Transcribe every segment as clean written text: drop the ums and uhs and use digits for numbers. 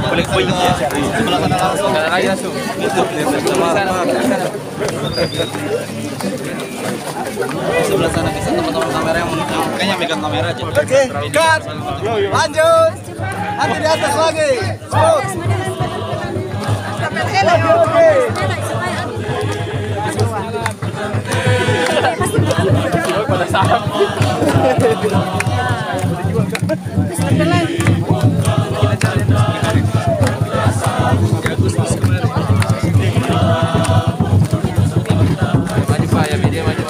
Balik poin ya. Sebelah sana langsung. Ada lagi langsung. Sebelah sana bisa teman-teman kamera yang kayaknya megang kamera aja. Oke, cut. Lanjut. Hati di atas lagi. Smooth. Oke. Pada sarap. Maju Pak ya, media maju.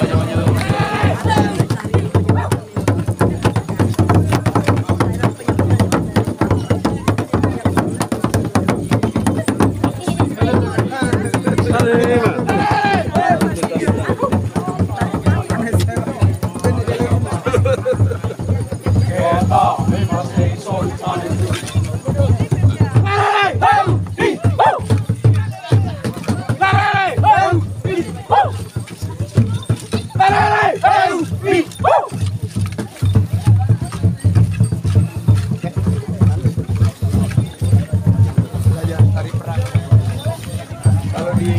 Kalau di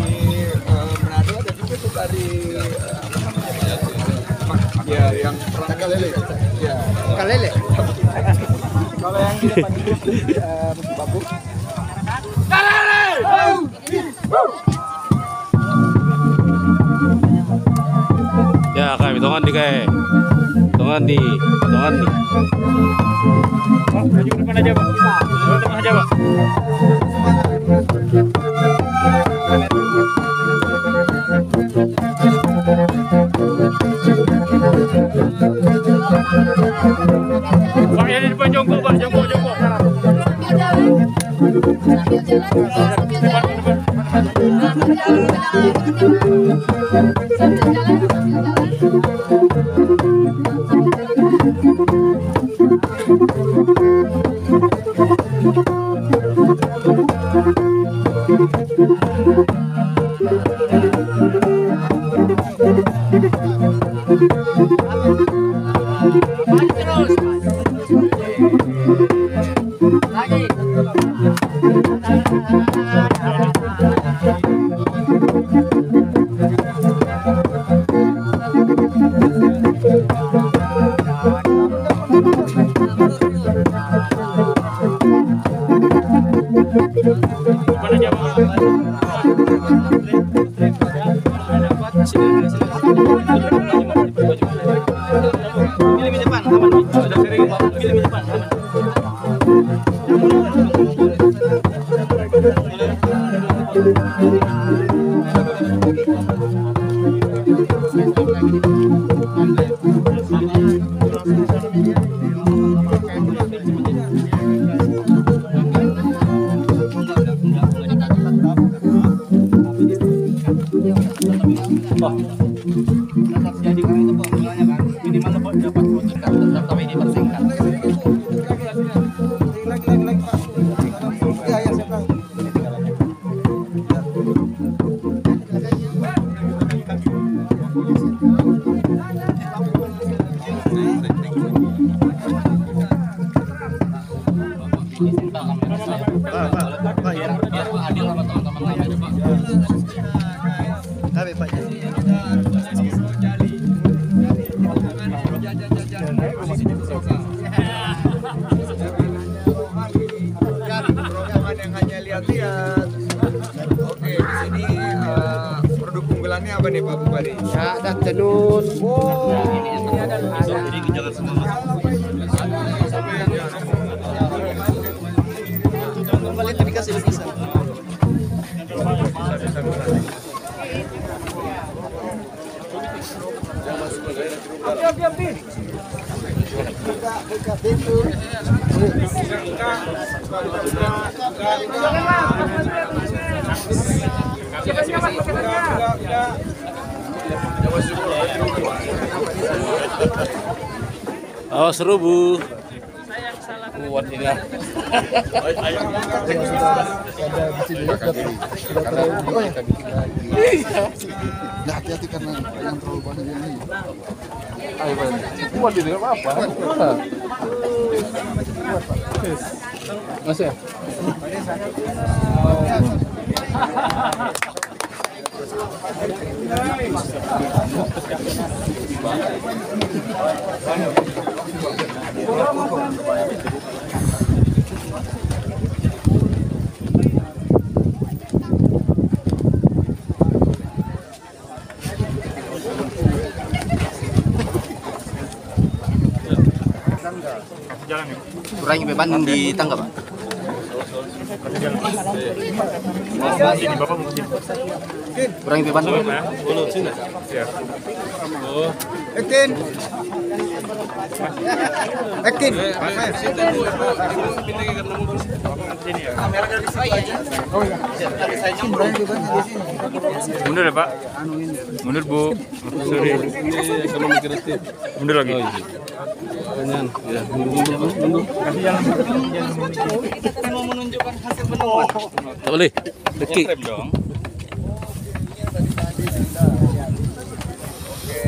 Manado ada juga tuh tari ya yang kalele. Ya, kalele. Kalau yang di depan itu babu. Ya kami tongan di kayak tongan nih. Oh, maju ke depan aja, Pak. Ke depan aja, Pak. Pak, ya di depan jongkok, Pak. Jongkok. Jadi kan itu formulanya kan minimal dapat foto kan tetap ini persingkat. Lagi Pak. Ya saya tahu. Pak, ya adil sama teman-teman lain aja Pak. Tapi Pak. Program yang hanya lihat-lihat. Oke, di sini produk unggulannya apa nih Pak Bupati? Ya, ada tenun. Ini ada. Jadi jangan semua. Kembali itu dikasih lukisan. Buka pintu. Oh seru Bu. Kuat ini ya. Nah, hati-hati karena yang terlalu banyak ini. Kuat ini apa? Masih. Kurangi beban di tangga, Pak. Kurangi beban. Ekin. Ekin. Mundur ya Pak. Mundur Bu. Sorry. Mundur lagi. Jangan. Ya, mundur. Kasih jalan. Kita mau menunjukkan hasil penemuan. Tak boleh. Dekik.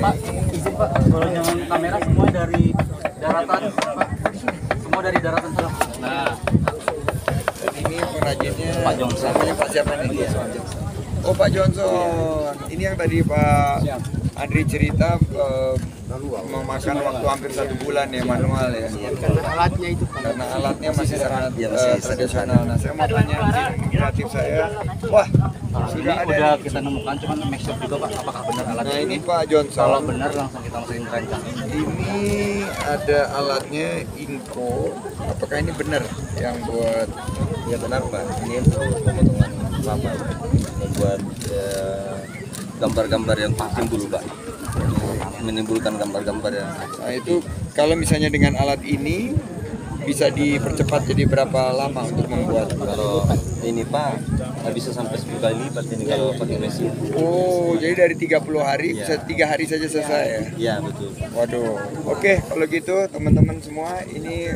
Pak, izin Pak, kalau jangan kamera semua dari daratan, Pak. Semua dari daratan salah. Nah, ini pengrajinnya Pak Johnson. Namanya Pak siapa nih? Oh Pak Johnson. Ini yang tadi Pak Andri cerita memakan waktu hampir 1 bulan ya manual ya. Karena alatnya itu, Pak. Karena alatnya masih sangat tradisional. Nah, saya mau tanya tim kreatif saya. Wah, sudah ada. Udah kita nemukan, cuman make sure juga Pak, apakah benar alatnya. Nah, ini Pak Johnson. Kalau benar langsung kita masukin keranjang. Ini ada alatnya Inco. Apakah ini benar yang buat? Ya benar Pak, ini untuk pemotongan lama, membuat gambar-gambar yang timbul Pak, menimbulkan gambar-gambar yang. Nah, itu kalau misalnya dengan alat ini bisa dipercepat jadi berapa lama untuk membuat? Kalau ini Pak, bisa sampai 10 kali lipat ini kalau pakai mesin. Oh, jadi dari 30 hari bisa 3 hari saja selesai ya? Iya betul. Waduh, oke kalau gitu teman-teman semua ini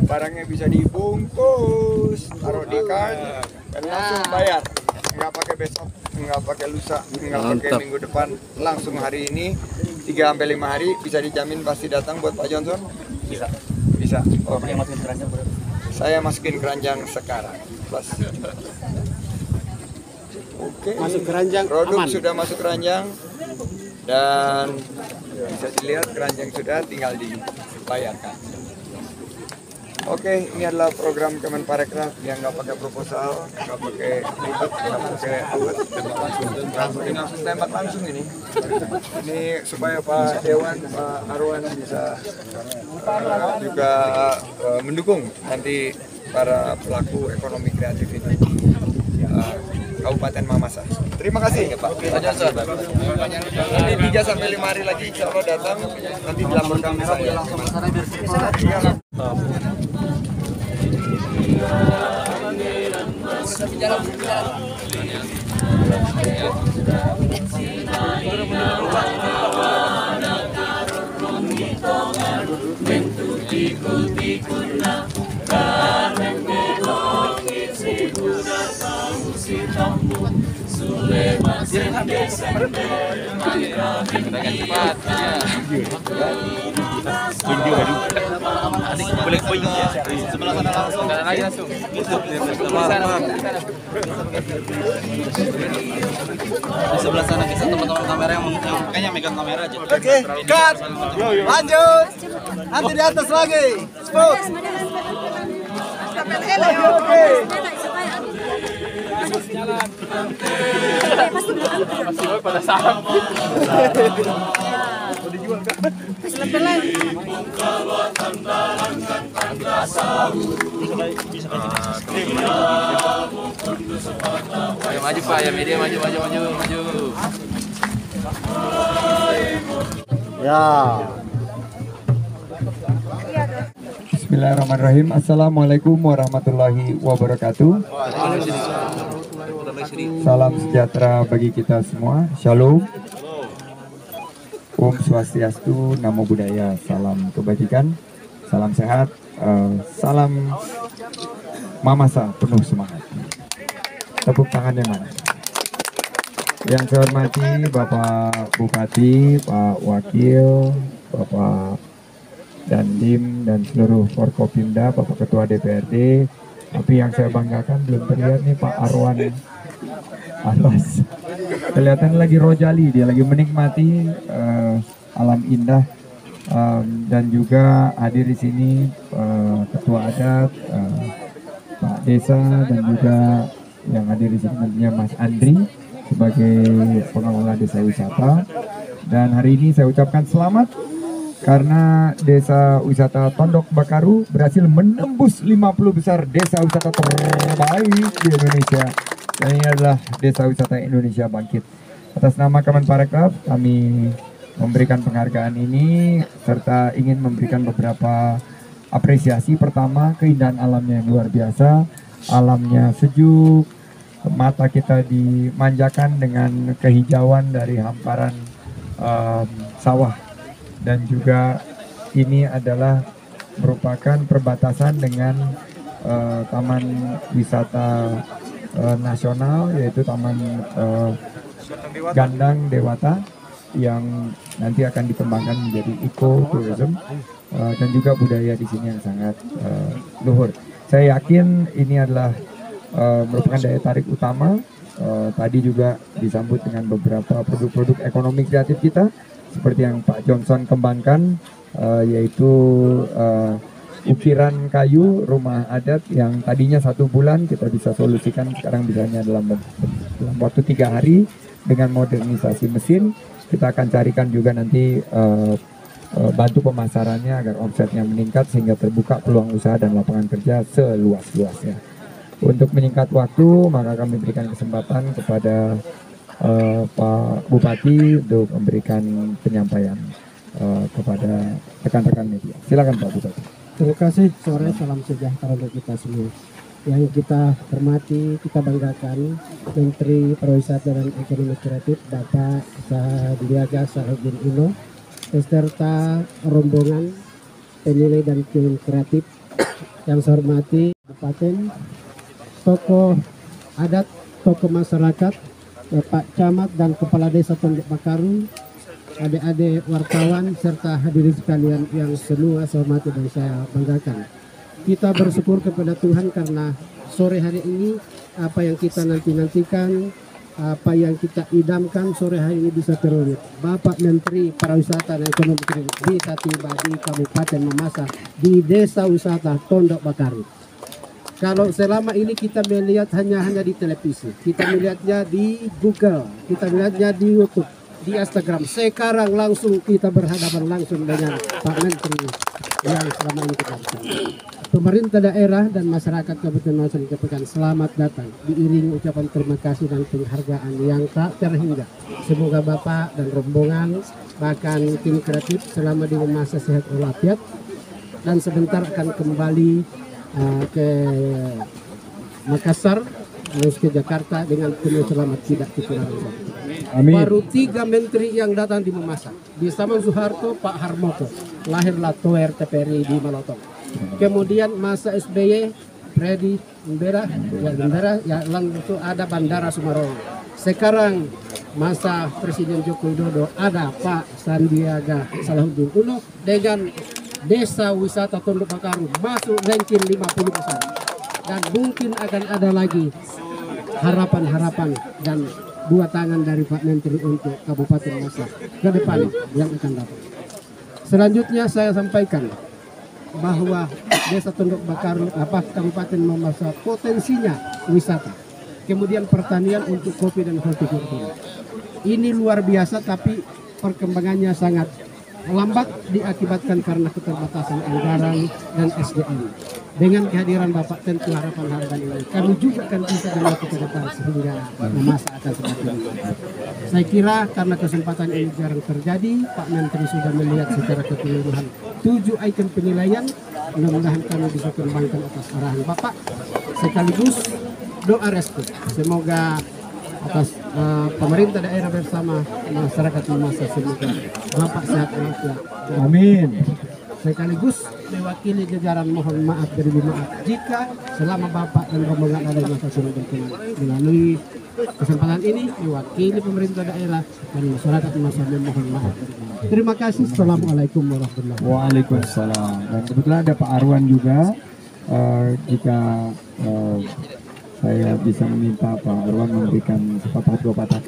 barangnya bisa dibungkus, taruh di card dan langsung bayar. Nggak pakai besok, nggak pakai lusa, nggak pakai Mantap. minggu depan, langsung hari ini 3-5 hari bisa dijamin pasti datang buat Pak Johnson? Bisa. Bisa. Kalau Oke. pakai masukin keranjang boleh. Saya masukin keranjang sekarang. Plus. Oke. Masuk keranjang Produk aman. sudah masuk keranjang dan bisa dilihat keranjang sudah tinggal dibayarkan. Oke, ini adalah program Kemenparekraf yang nggak pakai proposal, nggak pakai ribet, nggak pakai awet, langsung tembak langsung ini. Ini supaya Pak Dewan, Pak Arwan bisa juga mendukung nanti para pelaku ekonomi kreatif ini di Kabupaten Mamasa. Terima kasih Pak Johnson. Ini 3-5 hari lagi insya Allah datang, nanti dilaporkan ke saya. Langsung ke sana biar cepat. Boleh poin ya. Sebelah sana langsung. Lagi langsung. Di sebelah sana bisa teman-teman kamera yang kayaknya megang kamera aja. Oke, cut. Lanjut. Nanti di atas lagi. Spot. Oke. Pada saat. Ayo maju Pak, ya media maju. Ya. Bismillahirrahmanirrahim. Assalamualaikum warahmatullahi wabarakatuh. Salam sejahtera bagi kita semua. Shalom. Om Swastiastu, Namo Buddhaya. Salam kebajikan, salam sehat, salam mamasa penuh semangat. Tepuk tangannya mana? Yang saya hormati Bapak Bupati, Pak Wakil, Bapak Dandim dan seluruh Forkopimda, Bapak Ketua DPRD. Tapi yang saya banggakan belum terlihat nih Pak Arwan Alas. Kelihatan lagi rojali, dia lagi menikmati alam indah, dan juga hadir di sini Ketua Adat, Pak Desa, dan juga yang hadir di sini tentunya Mas Andri sebagai pengelola desa wisata. Dan hari ini saya ucapkan selamat karena desa wisata Tondok Bakaru berhasil menembus 50 besar desa wisata terbaik di Indonesia. Dan ini adalah desa wisata Indonesia Bangkit. Atas nama Kemenparekraf kami memberikan penghargaan ini serta ingin memberikan beberapa apresiasi. Pertama, keindahan alamnya yang luar biasa, alamnya sejuk, mata kita dimanjakan dengan kehijauan dari hamparan sawah, dan juga ini adalah merupakan perbatasan dengan taman wisata nasional, yaitu Taman Gandang Dewata yang nanti akan dikembangkan menjadi eco-tourism, dan juga budaya di sini yang sangat luhur. Saya yakin ini adalah merupakan daya tarik utama. Tadi juga disambut dengan beberapa produk-produk ekonomi kreatif kita seperti yang Pak Johnson kembangkan, yaitu ukiran kayu rumah adat yang tadinya 1 bulan kita bisa solusikan sekarang bisanya dalam waktu 3 hari dengan modernisasi mesin. Kita akan carikan juga nanti bantu pemasarannya agar omsetnya meningkat sehingga terbuka peluang usaha dan lapangan kerja seluas-luasnya. Untuk menyingkat waktu, maka kami berikan kesempatan kepada Pak Bupati untuk memberikan penyampaian kepada rekan-rekan media. Silakan Pak Bupati. Terima kasih. Sore, salam sejahtera untuk kita semua. Yang kita hormati, kita banggakan Menteri Pariwisata dan Ekonomi Kreatif Bapak Sandiaga Salahuddin Uno beserta rombongan penilai dan tim kreatif. Yang saya hormati Kabupaten, tokoh adat, tokoh masyarakat, Pak Camat dan Kepala Desa Tondok Bakaru, adik-adik wartawan, serta hadirin sekalian yang semua saya hormati dan saya banggakan. Kita bersyukur kepada Tuhan karena sore hari ini apa yang kita nantikan, apa yang kita idamkan sore hari ini bisa terwujud. Bapak Menteri Pariwisata dan Ekonomi Kreatif bisa tiba di Kabupaten Mamasa di Desa Wisata Tondok Bakaru. Kalau selama ini kita melihat hanya di televisi, kita melihatnya di Google, kita melihatnya di YouTube, di Instagram. Sekarang langsung kita berhadapan langsung dengan Pak Menteri yang selama ini kita bersama. Pemerintah daerah dan masyarakat Kabupaten Mamasa mengucapkan selamat datang, diiringi ucapan terima kasih dan penghargaan yang tak terhingga. Semoga Bapak dan rombongan bahkan tim kreatif selama di Mamasa sehat walafiat dan sebentar akan kembali ke Makassar, terus ke Jakarta dengan penuh selamat, tidak kekurangan. Amin. Baru 3 menteri yang datang di Mamasa. Di zaman Soeharto, Pak Harmoko, lahirlah Toer TPRI di Malotong. Kemudian masa SBY, Freddy Mbera, ya langsung ada Bandara Sumarong. Sekarang masa Presiden Joko Widodo ada Pak Sandiaga Salahuddin Uno dengan Desa Wisata Tondok Bakaru masuk ranking 50 besar. Dan mungkin akan ada lagi harapan-harapan dan 2 tangan dari Pak Menteri untuk Kabupaten Mamasa ke depan yang akan datang. Selanjutnya saya sampaikan bahwa Desa Tondok Bakaru, Kabupaten Mamasa potensinya wisata, kemudian pertanian untuk kopi dan hortikultura. Ini luar biasa, tapi perkembangannya sangat lambat diakibatkan karena keterbatasan anggaran dan SDM. Dengan kehadiran Bapak tentu harapan-harapan ini kami juga akan bisa melewati ke depan sehingga Mamasa akan semakin baik. Saya kira karena kesempatan ini jarang terjadi, Pak Menteri sudah melihat secara keseluruhan 7 item penilaian. Mudah-mudahan kami bisa kembangkan atas arahan Bapak, sekaligus doa restu. Semoga atas pemerintah daerah bersama masyarakat Mamasa semoga Bapak sehat walafiat. Amin. Sekaligus mewakili jajaran mohon maaf dari maaf jika selama Bapak dan rombongan ada di masa sudah berkenan. Melalui kesempatan ini mewakili pemerintah daerah dan masyarakat masa mohon maaf. Terima kasih. Assalamualaikum warahmatullahi wabarakatuh. Waalaikumsalam. Dan kebetulan ada Pak Arwan juga. Jika saya bisa meminta Pak Arwan memberikan sepatah dua patah.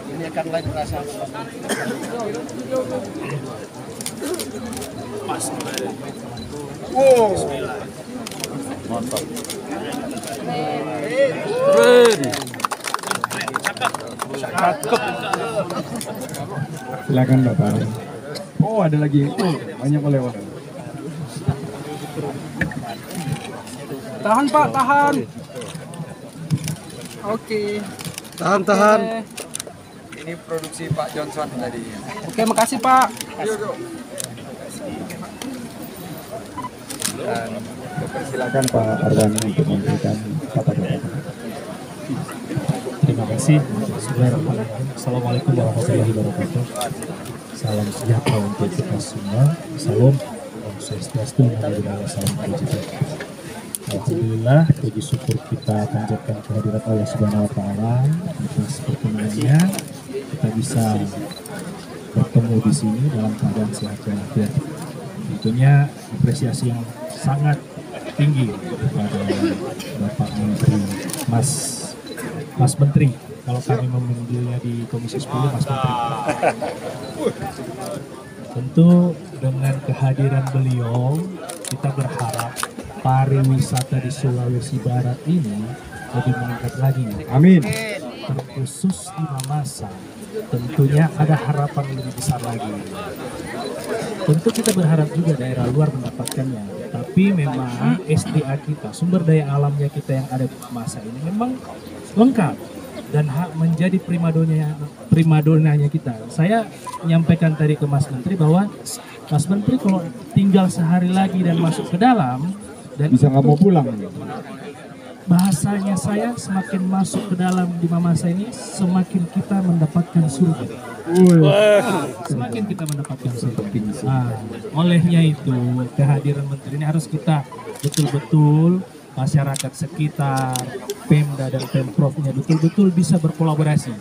Ini akan live perasaan. Wow. Mantap. Silakan Bapak Arwan. Oh ada lagi. Oh, banyak oleh-oleh. Tahan Pak, tahan. Oke. Tahan. Ini produksi Pak Johnson tadi. Oke, makasih Pak. Dan Silakan Pak Arwan untuk memberikan patah-patah. Terima kasih. Bismillahirrahmanirrahim. Assalamualaikum warahmatullahi wabarakatuh. Salam sejahtera untuk kita semua. Salam Om Swastiastu, Namo Buddhaya, salam kebajikan. Alhamdulillah, puji syukur kita panjatkan kehadirat Allah Subhanahu Wa Taala atas pertemuannya. Kita bisa bertemu di sini dalam keadaan sehat walafiat. Tentunya apresiasi yang sangat tinggi kepada Bapak Menteri Mas Menteri, kalau kami memanggilnya di Komisi 10 Mas Menteri. Tentu dengan kehadiran beliau kita berharap pariwisata di Sulawesi Barat ini lebih meningkat lagi. Amin. Terkhusus di Mamasa, tentunya ada harapan lebih besar lagi. Tentu kita berharap juga daerah luar mendapatkannya, tapi memang SDA kita, sumber daya alamnya kita yang ada di Mamasa ini memang lengkap dan hak menjadi primadonanya kita. Saya menyampaikan tadi ke Mas Menteri bahwa Mas Menteri kalau tinggal sehari lagi dan masuk ke dalam dan Bisa nggak mau pulang. bahasanya saya semakin masuk ke dalam di Mamasa ini semakin kita mendapatkan surga. Semakin kita mendapatkan surga. Nah, olehnya itu kehadiran Menteri ini harus kita betul-betul masyarakat sekitar, Pemda dan Pemprovnya betul-betul bisa berkolaborasi.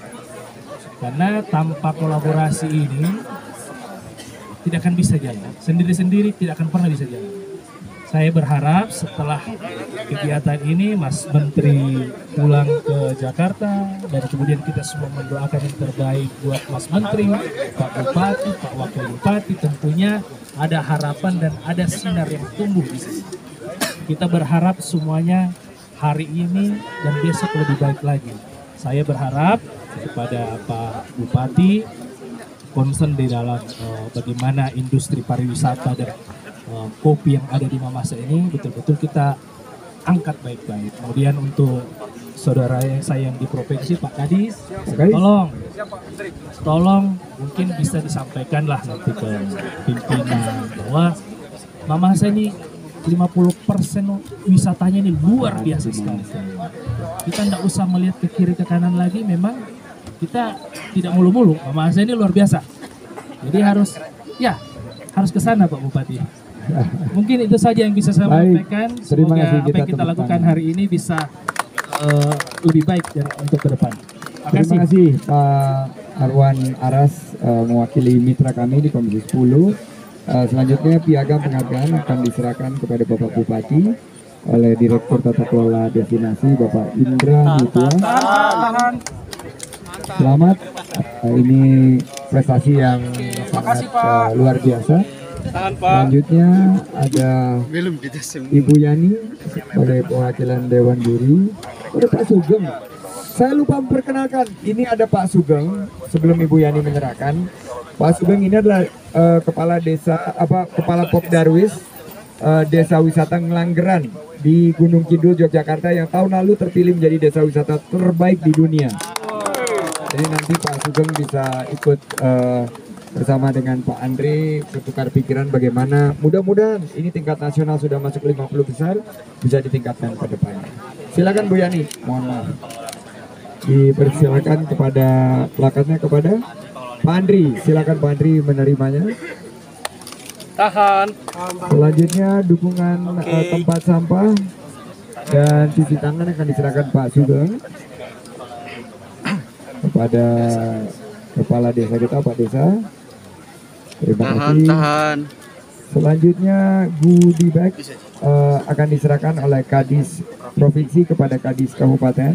Karena tanpa kolaborasi ini tidak akan bisa jalan. Sendiri-sendiri tidak akan pernah bisa jalan. Saya berharap setelah kegiatan ini Mas Menteri pulang ke Jakarta dan kemudian kita semua mendoakan yang terbaik buat Mas Menteri, Pak Bupati, Pak Wakil Bupati. Tentunya ada harapan dan ada sinar yang tumbuh di sini. Kita berharap semuanya hari ini dan besok lebih baik lagi. Saya berharap kepada Pak Bupati concern di dalam bagaimana industri pariwisata dan kopi yang ada di Mamasa ini betul-betul kita angkat baik-baik. Kemudian untuk saudara saya yang di provinsi Pak Kadis, tolong mungkin bisa disampaikanlah nanti ke pimpinan bahwa Mamasa ini 50% wisatanya ini luar biasa sekali. Kita tidak usah melihat ke kiri ke kanan lagi, memang kita tidak mulu-mulu. Mamasa ini luar biasa. Jadi harus ke sana Pak Bupati. Mungkin itu saja yang bisa saya sampaikan. Semoga apa yang kita lakukan hari ini bisa lebih baik untuk ke depan. Terima kasih Pak Arwan Aras mewakili mitra kami di Komisi 10. Selanjutnya piagam penghargaan akan diserahkan kepada Bapak Bupati oleh Direktur Tata Kelola Destinasi Bapak Indra Mutua. Selamat, ini prestasi yang sangat luar biasa. Selanjutnya ada Ibu Yani oleh perwakilan Dewan Juri. Ada Pak Sugeng. Saya lupa memperkenalkan, ini ada Pak Sugeng sebelum Ibu Yani menyerahkan. Pak Sugeng ini adalah kepala desa kepala Pop Darwis Desa Wisata Ngelanggeran di Gunung Kidul, Yogyakarta yang tahun lalu terpilih menjadi desa wisata terbaik di dunia. Jadi nanti Pak Sugeng bisa ikut bersama dengan Pak Andre bertukar pikiran bagaimana mudah-mudahan ini tingkat nasional sudah masuk 50 besar bisa ditingkatkan ke depannya. Silakan Bu Yani, mohon maaf. Dipersilakan kepada plakatnya kepada Pak Andri. Silakan Pak Andri menerimanya. Tahan. Selanjutnya dukungan tempat sampah dan cuci tangan akan diserahkan Pak Sugeng kepada kepala desa kita, Pak Desa. Terima kasih. Tahan. Selanjutnya goodie bag akan diserahkan oleh Kadis Provinsi kepada Kadis Kabupaten.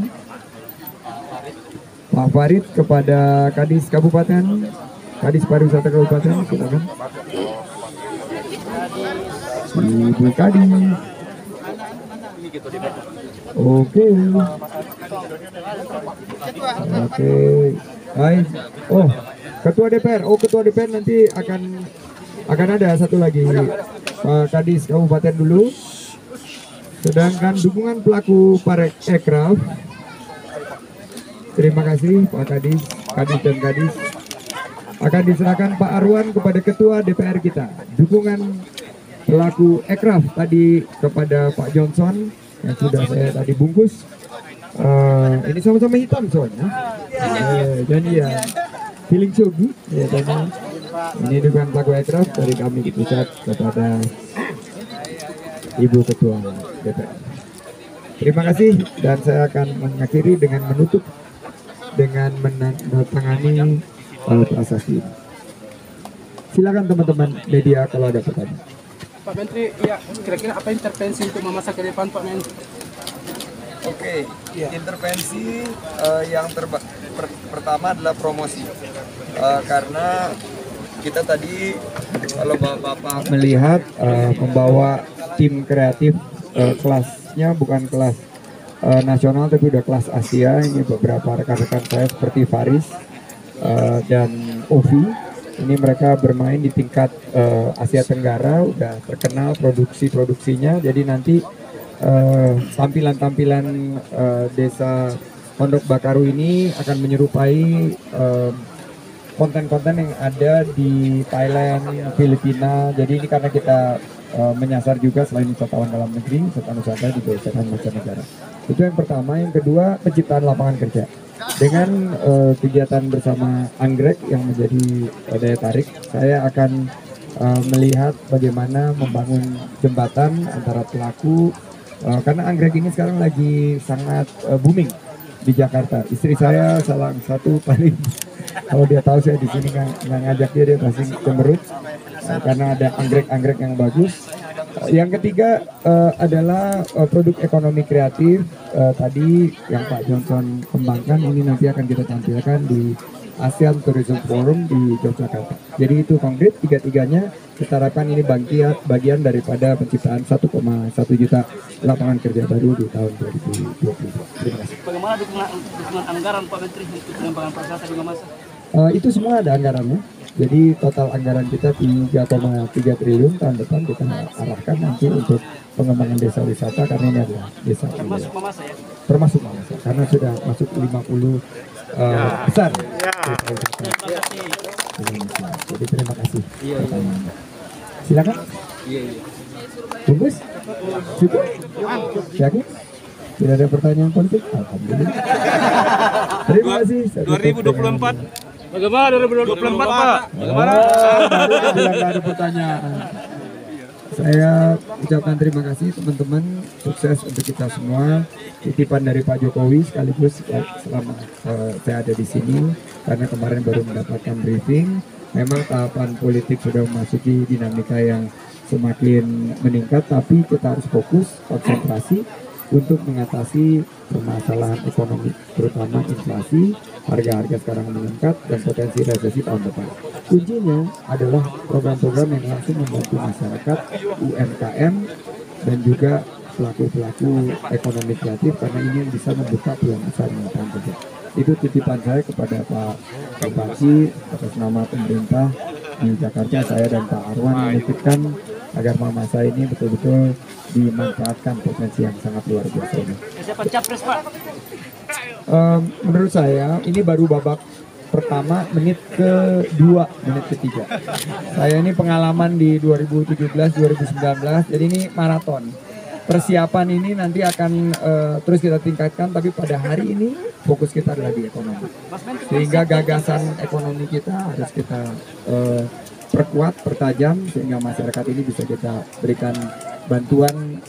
Pak Farid kepada Kadis Kabupaten, Kadis Pariwisata Kabupaten, silakan. Ibu Kadis. Oke. Baik. Oh, Ketua DPR. Oh, Ketua DPR nanti akan ada satu lagi. Pak Kadis Kabupaten dulu. Sedangkan dukungan pelaku Parekraf. Terima kasih Pak Kadis, Kadis dan Kadis. Akan diserahkan Pak Arwan kepada Ketua DPR kita. Dukungan pelaku Ekraf tadi kepada Pak Johnson yang sudah saya tadi bungkus. Ini sama-sama hitam soalnya. Dan ya feeling so good ya teman. Ini dukungan pelaku Ekraf dari kami di pusat kepada Ibu Ketua DPR. Terima kasih dan saya akan mengakhiri dengan menutup dengan menandatangani prasasti. Silakan teman-teman media kalau ada pertanyaan. Pak Menteri, ya kira-kira apa intervensi untuk memasak ke depan Pak Menteri? Oke, intervensi yang pertama adalah promosi. Karena kita tadi kalau Bapak melihat membawa tim kreatif kelasnya bukan kelas nasional tapi udah kelas Asia. Ini beberapa rekan-rekan saya seperti Faris dan Ovi. Ini mereka bermain di tingkat Asia Tenggara, udah terkenal produksinya. Jadi nanti tampilan-tampilan desa Pondok Bakaru ini akan menyerupai konten-konten yang ada di Thailand, Filipina. Jadi ini karena kita menyasar juga selain wisatawan dalam negeri, wisatawan wisata juga wisatawan mancanegara. Itu yang pertama. Yang kedua, penciptaan lapangan kerja. Dengan kegiatan bersama Anggrek yang menjadi daya tarik, saya akan melihat bagaimana membangun jembatan antara pelaku, karena Anggrek ini sekarang lagi sangat booming di Jakarta. Istri saya salah satu paling, kalau dia tahu saya di sini nggak ngajak dia pasti cemberut karena ada anggrek-anggrek yang bagus. Yang ketiga adalah produk ekonomi kreatif tadi yang Pak Johnson kembangkan. Ini nanti akan kita tampilkan di ASEAN Tourism Forum di Yogyakarta. Jadi itu konkret tiga-tiganya kita harapkan ini bagian daripada penciptaan 1,1 juta lapangan kerja baru di tahun 2020. Terima kasih. Bagaimana dukungan anggaran Pak Menteri untuk pengembangan pariwisata di Mamasa? Itu semua ada anggarannya. Jadi total anggaran kita 3,3 triliun tahun depan kita arahkan nanti untuk pengembangan desa wisata karena ini adalah desa Termasuk Mamasa ya? termasuk Mamasa karena sudah masuk 50 besar. Jadi terima kasih. Silakan. Bungkus. Cukup. Yakin? Tidak ada pertanyaan politik? Alhamdulillah. Terima kasih. 2024. Bagaimana 2024 Pak? Bagaimana? Tidak ada pertanyaan. Saya ucapkan terima kasih teman-teman, sukses untuk kita semua. Titipan dari Pak Jokowi sekaligus selama saya ada di sini karena kemarin baru mendapatkan briefing. Memang tahapan politik sudah memasuki dinamika yang semakin meningkat, tapi kita harus fokus, konsentrasi untuk mengatasi permasalahan ekonomi, terutama inflasi, harga-harga sekarang meningkat dan potensi resesi tahun depan. Kuncinya adalah program-program yang langsung membantu masyarakat, UMKM, dan juga pelaku-pelaku ekonomi kreatif karena ini yang bisa membuka peluang besar di tahun depan. Itu titipan saya kepada Pak Bupati atas nama pemerintah di Jakarta. Saya dan Pak Arwan menitipkan agar Mamasa ini betul-betul dimanfaatkan potensi yang sangat luar biasa ini. Siapa capres Pak? menurut saya ini baru babak pertama, menit ke-2, menit ke-3. Saya ini pengalaman di 2017, 2019, jadi ini maraton. Persiapan ini nanti akan terus kita tingkatkan, tapi pada hari ini fokus kita adalah di ekonomi. Sehingga gagasan ekonomi kita harus kita perkuat, pertajam, sehingga masyarakat ini bisa kita berikan bantuan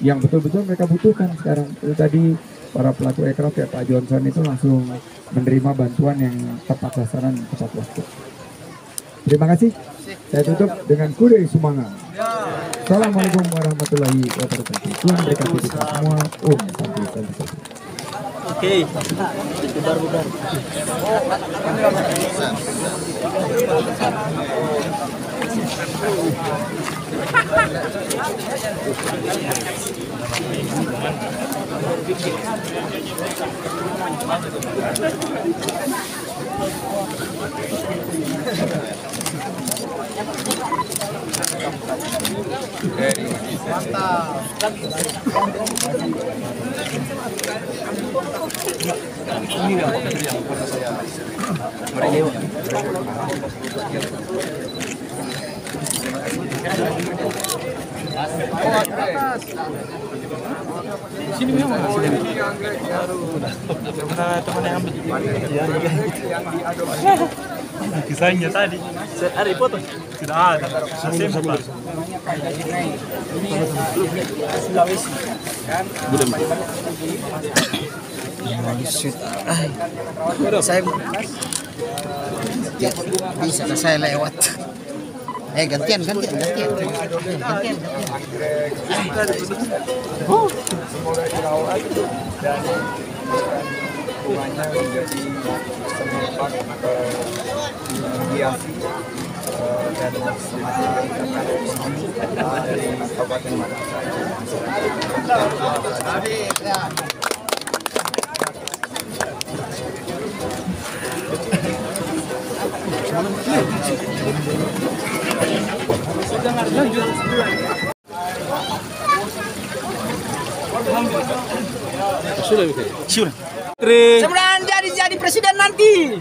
yang betul-betul mereka butuhkan sekarang. Itu tadi para pelaku ekraf ya Pak Johnson itu langsung menerima bantuan yang tepat sasaran, tepat waktu. Terima kasih. Saya tutup dengan kude semangat. Assalamualaikum warahmatullahi wabarakatuh. Tuhan berkati kita semua. Santai. Oke. Bubar. Sini memang. Teman yang ambil. Kisahnya tadi. Ada foto? Tidak ada. Saya sempat. Sulawesi. Saya bisa saya lewat. Gantian. Semoga dirawat dan rumahnya menjadi tempat hiasi dan semakin meningkatkan ekonomi dari Kabupaten Makassar. Semuanya jadi presiden nanti.